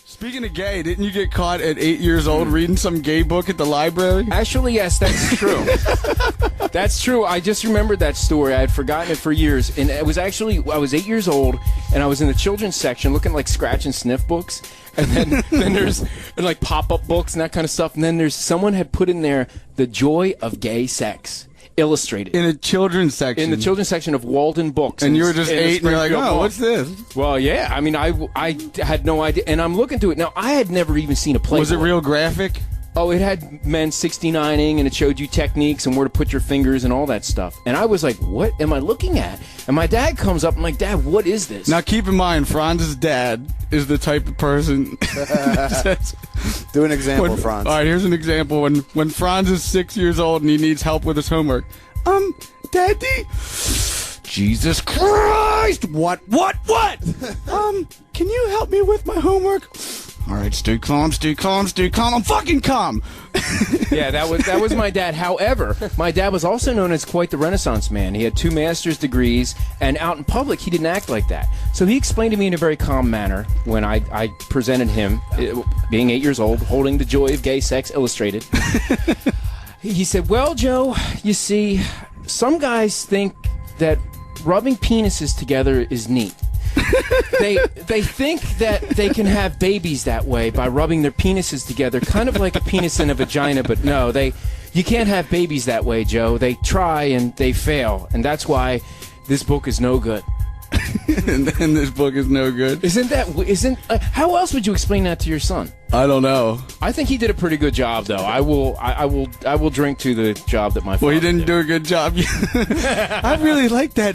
Speaking of gay, didn't you get caught at 8 years old reading some gay book at the library? Actually, yes, that's true. That's true. I just remembered that story. I had forgotten it for years. And it was actually, I was 8 years old, and I was in the children's section looking like scratch and sniff books. And then there's like pop-up books and that kind of stuff. And then there's someone had put in there The Joy of Gay Sex. Illustrated. In a children's section. In the children's section of Walden Books. And you were just 8 and you're like, oh, what's this? Well, yeah. I mean, I had no idea. And I'm looking through it. Now, I had never even seen a Playboy. Was it real graphic? Oh, it had men 69ing, and it showed you techniques and where to put your fingers and all that stuff. And I was like, what am I looking at? And my dad comes up, and I'm like, Dad, what is this? Now, keep in mind, Franz's dad is the type of person... Do an example, Frantz. All right, here's an example. When Franz is 6 years old and he needs help with his homework. Daddy... Jesus Christ! What? Can you help me with my homework? All right, stay calm. I'm fucking calm. Yeah, that was my dad. However, my dad was also known as quite the Renaissance man. He had 2 master's degrees, and out in public, he didn't act like that. So he explained to me in a very calm manner when I presented him, being 8 years old, holding The Joy of Gay Sex Illustrated. He said, well, Joe, you see, some guys think that rubbing penises together is neat. They think that they can have babies that way by rubbing their penises together, kind of like a penis and a vagina, but no, you can't have babies that way, Joe. They try and they fail, and that's why this book is no good. And this book is no good. How else would you explain that to your son? I don't know. I think he did a pretty good job, though. I will drink to the job that my father Well, he didn't did. do a good job. I really like that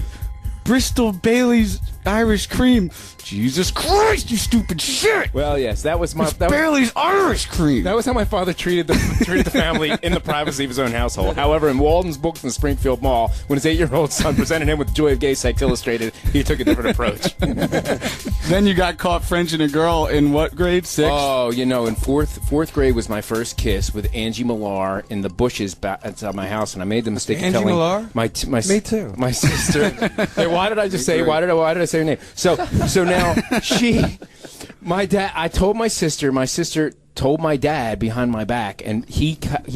Bristol Bailey's Irish cream. Jesus Christ, you stupid shit! Well, yes, that was Bailey's Irish cream. That was how my father treated the family in the privacy of his own household. However, in Walden's Books in the Springfield Mall, when his 8-year-old son presented him with Joy of Gay Sex Illustrated, he took a different approach. Then you got caught Frenching a girl in what grade? 6th? Oh, in fourth grade was my first kiss with Angie Millar in the bushes outside my house, and I made the mistake of telling Millar? Me too. My sister. Hey, why did I just say? Why did I say her name? So now my dad. I told my sister. My sister told my dad behind my back, and he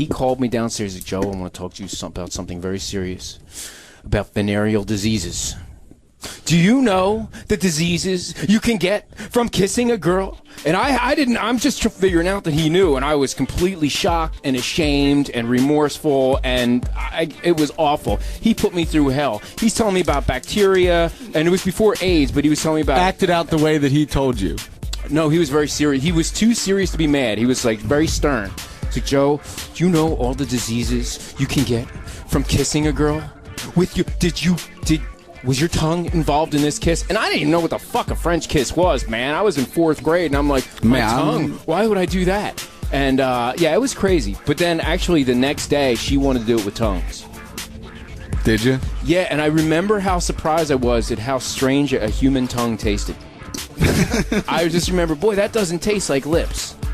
called me downstairs. Like, Joe, I want to talk to you about something very serious, about venereal diseases. Do you know the diseases you can get from kissing a girl? And I didn't. I'm just figuring out that he knew, and I was completely shocked and ashamed and remorseful, and it was awful. He put me through hell. He's telling me about bacteria, and it was before AIDS, but he was telling me about... Acted out the way that he told you. No, he was very serious. He was too serious to be mad. He was like very stern. He's like, Joe, do you know all the diseases you can get from kissing a girl? Was your tongue involved in this kiss? And I didn't even know what the fuck a French kiss was, man. I was in 4th grade, and I'm like, my tongue? Why would I do that? And, yeah, it was crazy. But then, actually, the next day, she wanted to do it with tongues. Did you? Yeah, and I remember how surprised I was at how strange a human tongue tasted. I just remember, boy, that doesn't taste like lips.